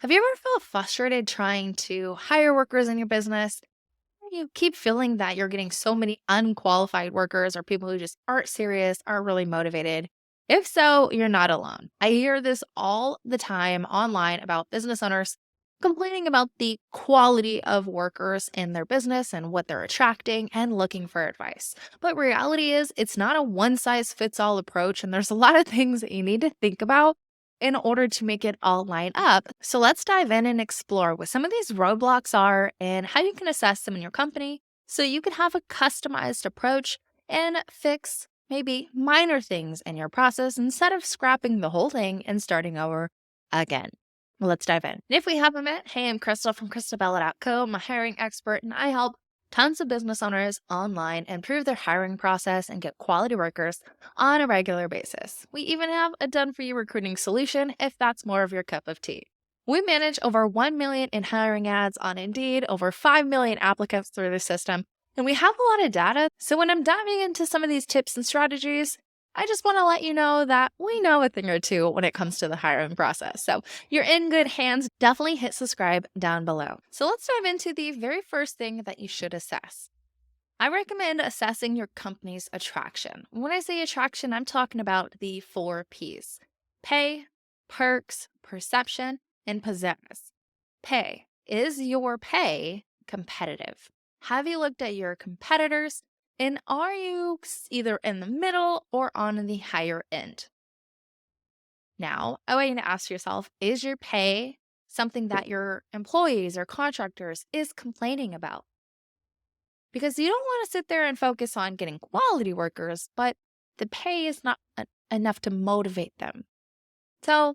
Have you ever felt frustrated trying to hire workers in your business? You keep feeling that you're getting so many unqualified workers or people who just aren't serious, aren't really motivated. If so, you're not alone. I hear this all the time online about business owners complaining about the quality of workers in their business and what they're attracting and looking for advice. But reality is, it's not a one size fits all approach, and there's a lot of things that you need to think about in order to make it all line up. So let's dive in and explore what some of these roadblocks are and how you can assess them in your company so you can have a customized approach and fix maybe minor things in your process instead of scrapping the whole thing and starting over again. Well, let's dive in. If we haven't met, hey, I'm Crystal from crystalbella.co. I'm a hiring expert and I help tons of business owners online improve their hiring process and get quality workers on a regular basis. We even have a done for you recruiting solution if that's more of your cup of tea. We manage over 1 million in hiring ads on Indeed, over 5 million applicants through the system, and we have a lot of data. So when I'm diving into some of these tips and strategies, I just want to let you know that we know a thing or two when it comes to the hiring process. So you're in good hands. Definitely hit subscribe down below. So let's dive into the very first thing that you should assess. I recommend assessing your company's attraction. When I say attraction, I'm talking about the 4 P's: pay, perks, perception, and pizzazz. Pay. Is your pay competitive? Have you looked at your competitors? And are you either in the middle or on the higher end? Now, I want you to ask yourself, is your pay something that your employees or contractors is complaining about? Because you don't want to sit there and focus on getting quality workers, but the pay is not enough to motivate them. So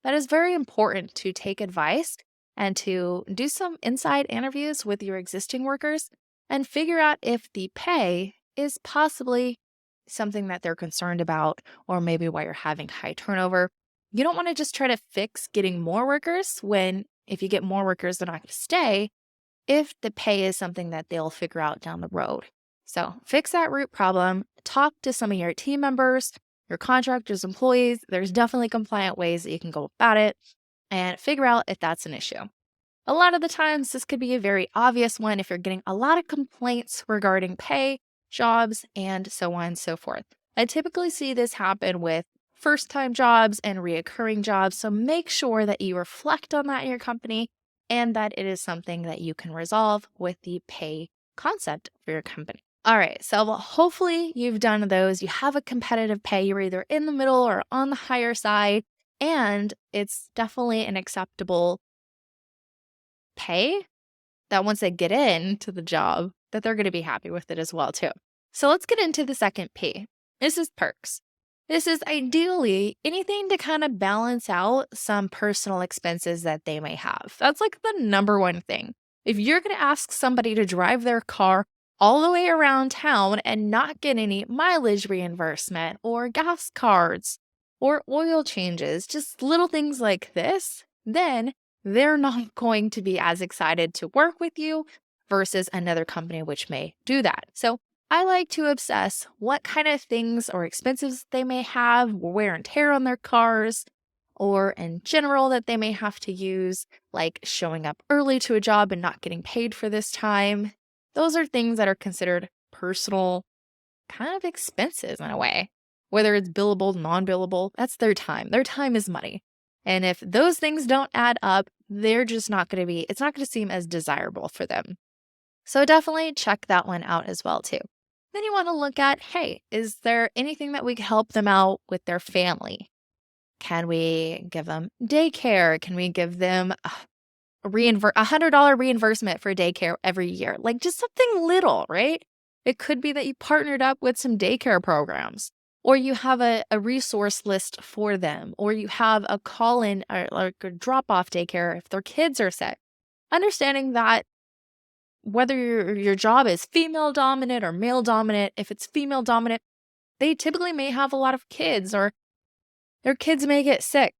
that is very important to take advice and to do some inside interviews with your existing workers and figure out if the pay is possibly something that they're concerned about, or maybe why you're having high turnover. You don't want to just try to fix getting more workers when if you get more workers, they're not going to stay if the pay is something that they'll figure out down the road. So fix that root problem, talk to some of your team members, your contractors, employees. There's definitely compliant ways that you can go about it and figure out if that's an issue. A lot of the times, this could be a very obvious one if you're getting a lot of complaints regarding pay, jobs, and so on and so forth. I typically see this happen with first-time jobs and reoccurring jobs, so make sure that you reflect on that in your company and that it is something that you can resolve with the pay concept for your company. All right, so hopefully you've done those. You have a competitive pay. You're either in the middle or on the higher side, and it's definitely an acceptable pay that once they get into the job, that they're going to be happy with it as well too. So let's get into the second P. This is perks. This is ideally anything to kind of balance out some personal expenses that they may have. That's like the number one thing. If you're going to ask somebody to drive their car all the way around town and not get any mileage reimbursement or gas cards or oil changes, just little things like this, then they're not going to be as excited to work with you versus another company which may do that. So I like to obsess what kind of things or expenses they may have, wear and tear on their cars, or in general that they may have to use, like showing up early to a job and not getting paid for this time. Those are things that are considered personal kind of expenses in a way. Whether it's billable, non-billable, that's their time. Their time is money. And if those things don't add up, they're just not going to be, it's not going to seem as desirable for them. So definitely check that one out as well too. Then you want to look at, hey, is there anything that we can help them out with their family? Can we give them daycare? Can we give them a $100 reimbursement for daycare every year? Like just something little, right? It could be that you partnered up with some daycare programs, or you have a resource list for them, or you have a call-in or like a drop-off daycare if their kids are sick. Understanding that whether your job is female dominant or male dominant, if it's female dominant, they typically may have a lot of kids or their kids may get sick.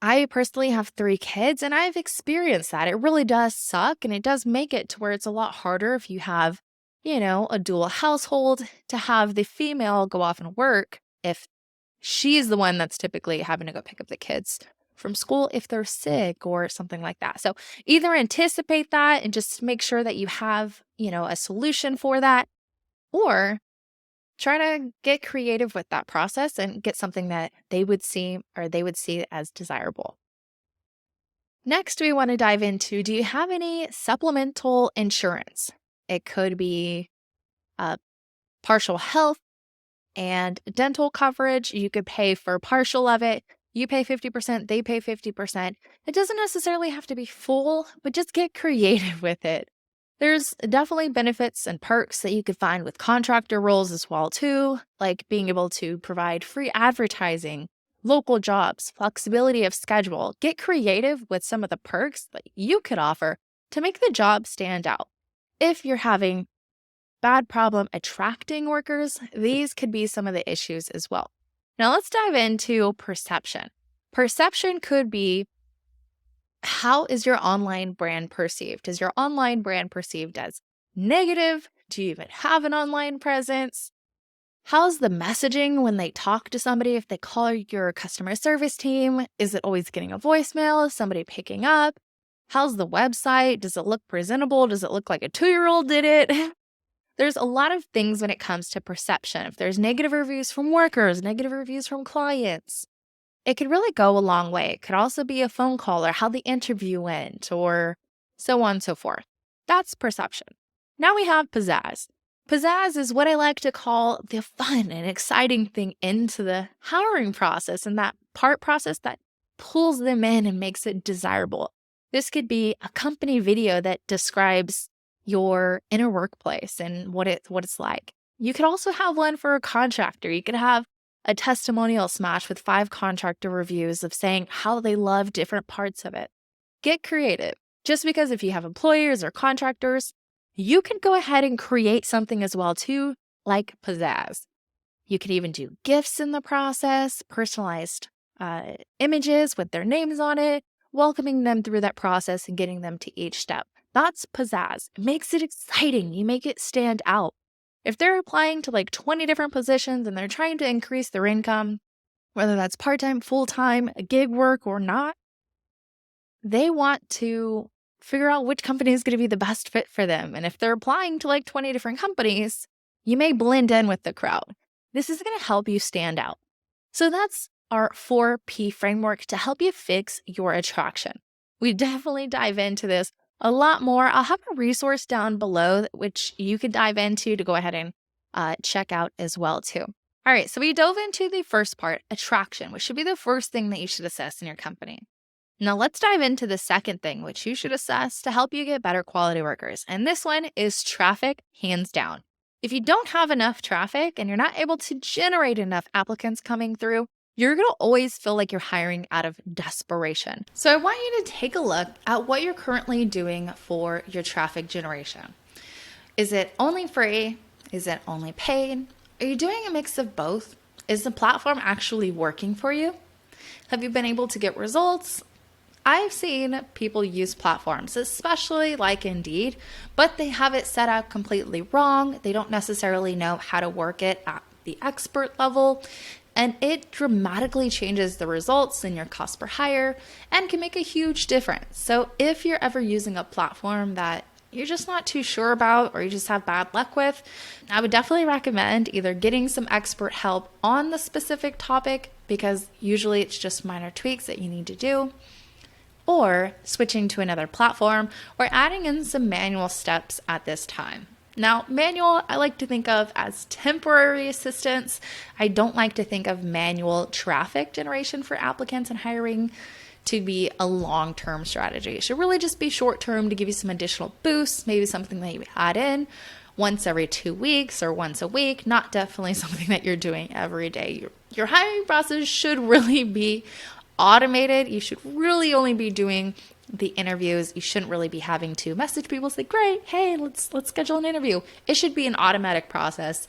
I personally have 3 kids and I've experienced that. It really does suck, and it does make it to where it's a lot harder if you have, a dual household to have the female go off and work if she's the one that's typically having to go pick up the kids from school if they're sick or something like that. So either anticipate that and just make sure that you have, a solution for that, or try to get creative with that process and get something that they would see as desirable. Next, we want to dive into, do you have any supplemental insurance? It could be partial health and dental coverage. You could pay for partial of it. You pay 50%, they pay 50%. It doesn't necessarily have to be full, but just get creative with it. There's definitely benefits and perks that you could find with contractor roles as well too, like being able to provide free advertising, local jobs, flexibility of schedule. Get creative with some of the perks that you could offer to make the job stand out. If you're having bad problem attracting workers, these could be some of the issues as well. Now let's dive into perception. Perception could be, how is your online brand perceived? Is your online brand perceived as negative? Do you even have an online presence? How's the messaging when they talk to somebody? If they call your customer service team, is it always getting a voicemail? Is somebody picking up? How's the website? Does it look presentable? Does it look like a 2-year-old did it? There's a lot of things when it comes to perception. If there's negative reviews from workers, negative reviews from clients, it could really go a long way. It could also be a phone call or how the interview went or so on and so forth. That's perception. Now we have pizzazz. Pizzazz is what I like to call the fun and exciting thing into the hiring process and that part process that pulls them in and makes it desirable. This could be a company video that describes your inner workplace and what it's like. You could also have one for a contractor. You could have a testimonial smash with 5 contractor reviews of saying how they love different parts of it. Get creative. Just because if you have employers or contractors, you can go ahead and create something as well too, like pizzazz. You could even do GIFs in the process, personalized images with their names on it, welcoming them through that process and getting them to each step. That's pizzazz. It makes it exciting. You make it stand out. If they're applying to like 20 different positions and they're trying to increase their income, whether that's part-time, full-time, gig work or not, they want to figure out which company is going to be the best fit for them. And if they're applying to like 20 different companies, you may blend in with the crowd. This is going to help you stand out. So that's our 4P framework to help you fix your attraction. We definitely dive into this a lot more. I'll have a resource down below which you could dive into to go ahead and check out as well too. All right, so we dove into the first part, attraction, which should be the first thing that you should assess in your company. Now let's dive into the second thing, which you should assess to help you get better quality workers. And this one is traffic, hands down. If you don't have enough traffic and you're not able to generate enough applicants coming through, you're going to always feel like you're hiring out of desperation. So I want you to take a look at what you're currently doing for your traffic generation. Is it only free? Is it only paid? Are you doing a mix of both? Is the platform actually working for you? Have you been able to get results? I've seen people use platforms, especially like Indeed, but they have it set up completely wrong. They don't necessarily know how to work it at the expert level, and it dramatically changes the results in your cost per hire and can make a huge difference. So if you're ever using a platform that you're just not too sure about or you just have bad luck with, I would definitely recommend either getting some expert help on the specific topic, because usually it's just minor tweaks that you need to do, or switching to another platform or adding in some manual steps at this time. Now, manual, I like to think of as temporary assistance. I don't like to think of manual traffic generation for applicants and hiring to be a long-term strategy. It should really just be short-term to give you some additional boosts, maybe something that you add in once every 2 weeks or once a week, not definitely something that you're doing every day. Your hiring process should really be automated. You should really only be doing the interviews. You shouldn't really be having to message people, say, great, hey, let's schedule an interview. It should be an automatic process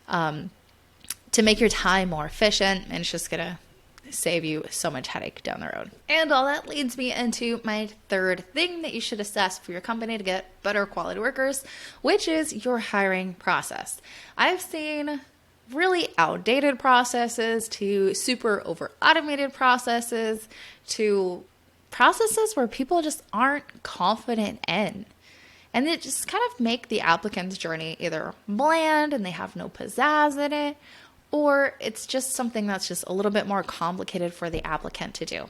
to make your time more efficient, and it's just gonna save you so much headache down the road. And all that leads me into my third thing that you should assess for your company to get better quality workers, which is your hiring process. I've seen really outdated processes to super over automated processes to processes where people just aren't confident in. And it just kind of make the applicant's journey either bland and they have no pizzazz in it, or it's just something that's just a little bit more complicated for the applicant to do.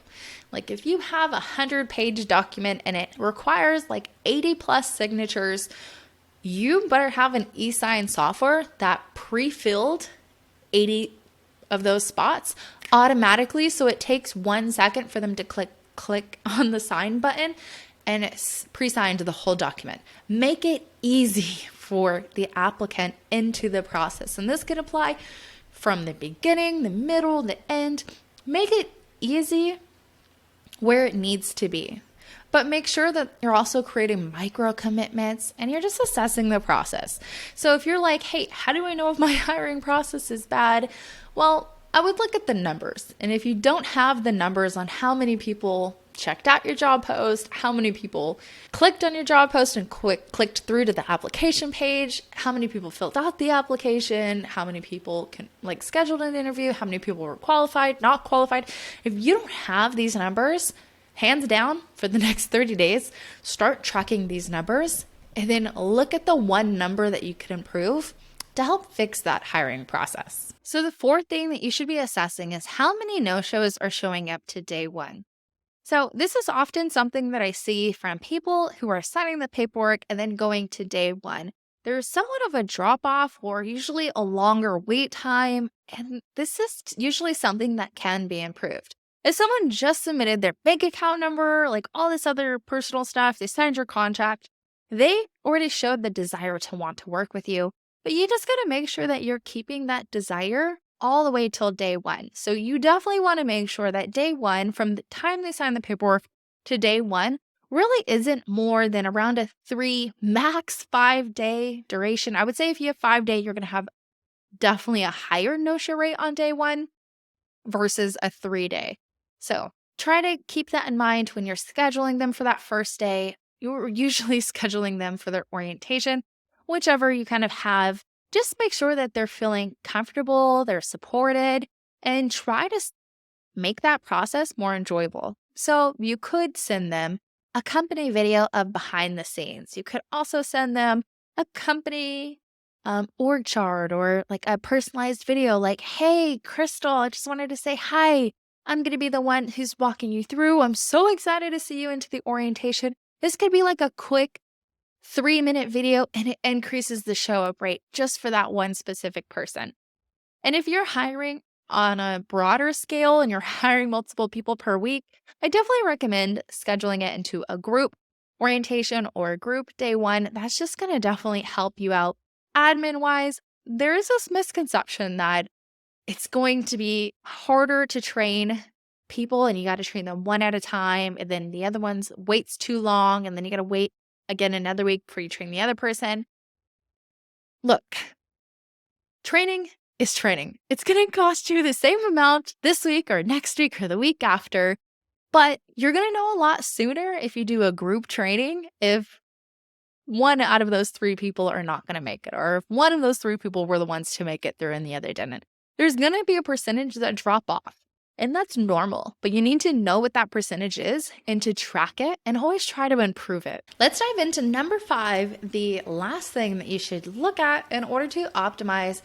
Like if you have a 100-page document and it requires like 80 plus signatures, you better have an e-sign software that pre-filled 80 of those spots automatically, so it takes 1 second for them to click on the sign button and it's pre-signed the whole document. Make it easy for the applicant into the process. And this could apply from the beginning, the middle, the end. Make it easy where it needs to be. But make sure that you're also creating micro commitments and you're just assessing the process. So if you're like, hey, how do I know if my hiring process is bad? Well, I would look at the numbers. And if you don't have the numbers on how many people checked out your job post, how many people clicked on your job post and clicked through to the application page, how many people filled out the application, how many people scheduled an interview, how many people were qualified, not qualified. If you don't have these numbers, hands down, for the next 30 days, start tracking these numbers and then look at the one number that you could improve to help fix that hiring process. So the fourth thing that you should be assessing is how many no-shows are showing up to day one. So this is often something that I see from people who are signing the paperwork and then going to day one. There's somewhat of a drop-off or usually a longer wait time, and this is usually something that can be improved. If someone just submitted their bank account number, like all this other personal stuff, they signed your contract, they already showed the desire to want to work with you, but you just got to make sure that you're keeping that desire all the way till day one. So you definitely want to make sure that day one, from the time they sign the paperwork to day one, really isn't more than around a 3, max 5-day duration. I would say if you have 5-day, you're going to have definitely a higher no-show rate on day one versus a 3-day. So try to keep that in mind when you're scheduling them for that first day. You're usually scheduling them for their orientation, whichever you kind of have. Just make sure that they're feeling comfortable, they're supported, and try to make that process more enjoyable. So you could send them a company video of behind the scenes. You could also send them a company org chart or like a personalized video like, hey, Crystal, I just wanted to say hi. I'm going to be the one who's walking you through. I'm so excited to see you into the orientation. This could be like a quick 3-minute video and it increases the show up rate just for that one specific person. And if you're hiring on a broader scale and you're hiring multiple people per week, I definitely recommend scheduling it into a group orientation or a group day one. That's just going to definitely help you out. Admin wise, there is this misconception that it's going to be harder to train people and you got to train them one at a time. And then the other ones waits too long. And then you got to wait again another week before you train the other person. Look, training is training. It's going to cost you the same amount this week or next week or the week after, but you're going to know a lot sooner if you do a group training if 1 out of those 3 people are not going to make it, or if 1 of those 3 people were the ones to make it through and the other didn't. There's going to be a percentage that drop off. And that's normal, but you need to know what that percentage is and to track it and always try to improve it. Let's dive into number 5, the last thing that you should look at in order to optimize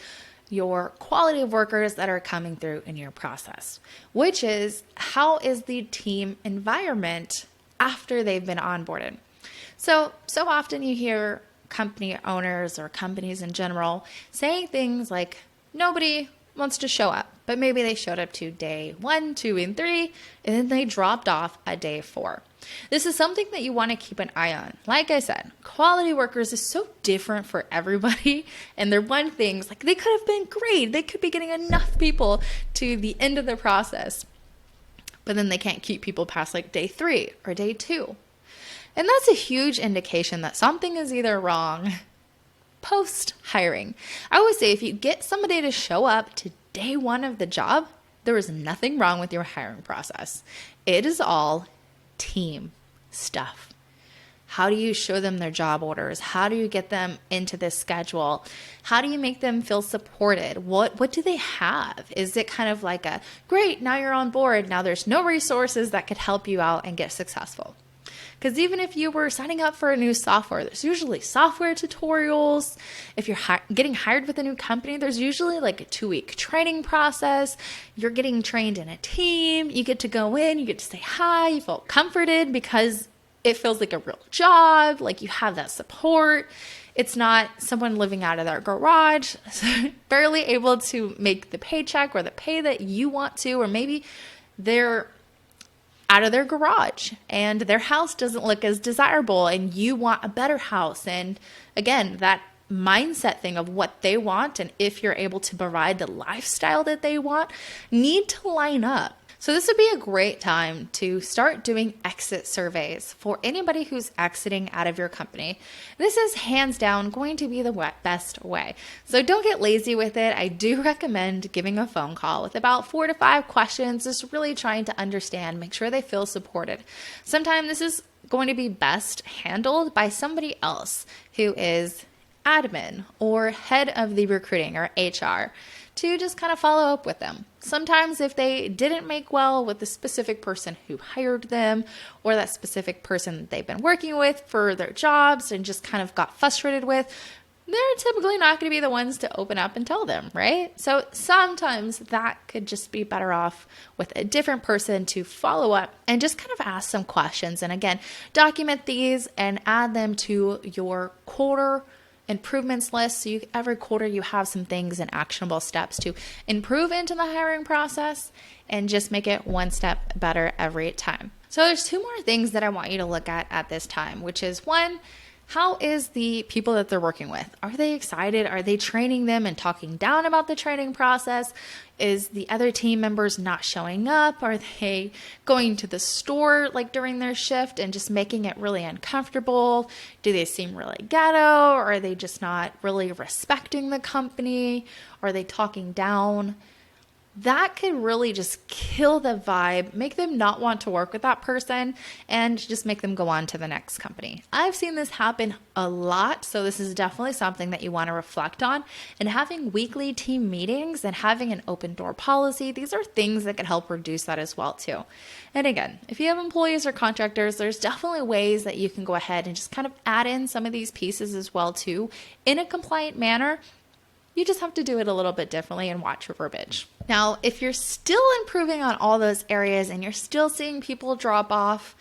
your quality of workers that are coming through in your process, which is how is the team environment after they've been onboarded. So often you hear company owners or companies in general saying things like, nobody wants to show up, but maybe they showed up to day 1, 2, and 3, and then they dropped off at day 4. This is something that you want to keep an eye on. Like I said, quality workers is so different for everybody, and they're one things, like they could have been great. They could be getting enough people to the end of the process, but then they can't keep people past like day 3 or day 2. And that's a huge indication that something is either wrong post-hiring. I always say if you get somebody to show up to day 1 of the job, there is nothing wrong with your hiring process. It is all team stuff. How do you show them their job orders? How do you get them into this schedule? How do you make them feel supported? What do they have? Is it kind of like a, great, now you're on board, now there's no resources that could help you out and get successful? Because even if you were signing up for a new software, there's usually software tutorials. If you're getting hired with a new company, there's usually like a 2-week training process. You're getting trained in a team. You get to go in, you get to say hi, you feel comforted because it feels like a real job, like you have that support. It's not someone living out of their garage, barely able to make the paycheck or the pay that you want to, or maybe they're out of their garage and their house doesn't look as desirable and you want a better house. And again, that mindset thing of what they want and if you're able to provide the lifestyle that they want need to line up. So this would be a great time to start doing exit surveys for anybody who's exiting out of your company. This is hands down going to be the best way. So don't get lazy with it. I do recommend giving a phone call with about 4 to 5 questions, just really trying to understand, make sure they feel supported. Sometimes this is going to be best handled by somebody else who is admin or head of the recruiting or HR, to just kind of follow up with them. Sometimes if they didn't make well with the specific person who hired them or that specific person that they've been working with for their jobs and just kind of got frustrated with, they're typically not going to be the ones to open up and tell them, right? So sometimes that could just be better off with a different person to follow up and just kind of ask some questions. And again, document these and add them to your quarter improvements list. So every quarter you have some things and actionable steps to improve into the hiring process and just make it one step better every time. So there's 2 more things that I want you to look at this time, which is 1, how is the people that they're working with? Are they excited? Are they training them and talking down about the training process? Is the other team members not showing up? Are they going to the store like during their shift and just making it really uncomfortable? Do they seem really ghetto? Or are they just not really respecting the company? Are they talking down? That could really just kill the vibe, make them not want to work with that person, and just make them go on to the next company. I've seen this happen a lot, so this is definitely something that you want to reflect on. And having weekly team meetings and having an open door policy, these are things that can help reduce that as well too. And again, if you have employees or contractors, there's definitely ways that you can go ahead and just kind of add in some of these pieces as well too in a compliant manner. You just have to do it a little bit differently and watch your verbiage. Now, if you're still improving on all those areas and you're still seeing people drop off,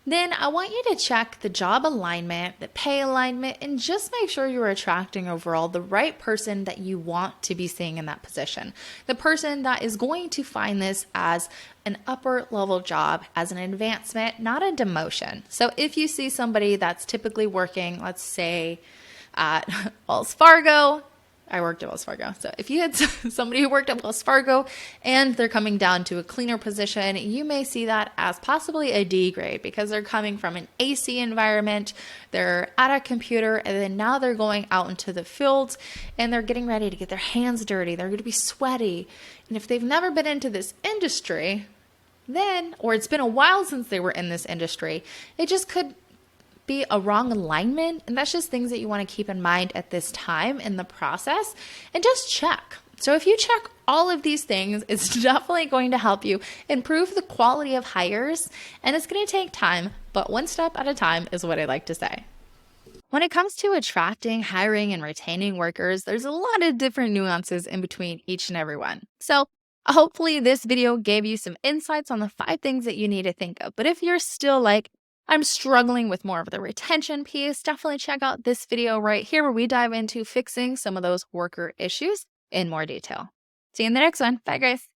then I want you to check the job alignment, the pay alignment, and just make sure you're attracting overall the right person that you want to be seeing in that position. The person that is going to find this as an upper level job, as an advancement, not a demotion. So if you see somebody that's typically working, let's say at Wells Fargo, I worked at Wells Fargo. So if you had somebody who worked at Wells Fargo and they're coming down to a cleaner position, you may see that as possibly a D grade because they're coming from an AC environment, they're at a computer, and then now they're going out into the fields and they're getting ready to get their hands dirty. They're going to be sweaty. And if they've never been into this industry, then, or it's been a while since they were in this industry, it just could be a wrong alignment. And that's just things that you want to keep in mind at this time in the process and just check. So if you check all of these things, it's definitely going to help you improve the quality of hires, and it's going to take time, but one step at a time is what I like to say. When it comes to attracting, hiring, and retaining workers, there's a lot of different nuances in between each and every one. So hopefully this video gave you some insights on the 5 things that you need to think of. But if you're still like, I'm struggling with more of the retention piece, definitely check out this video right here where we dive into fixing some of those worker issues in more detail. See you in the next one. Bye, guys.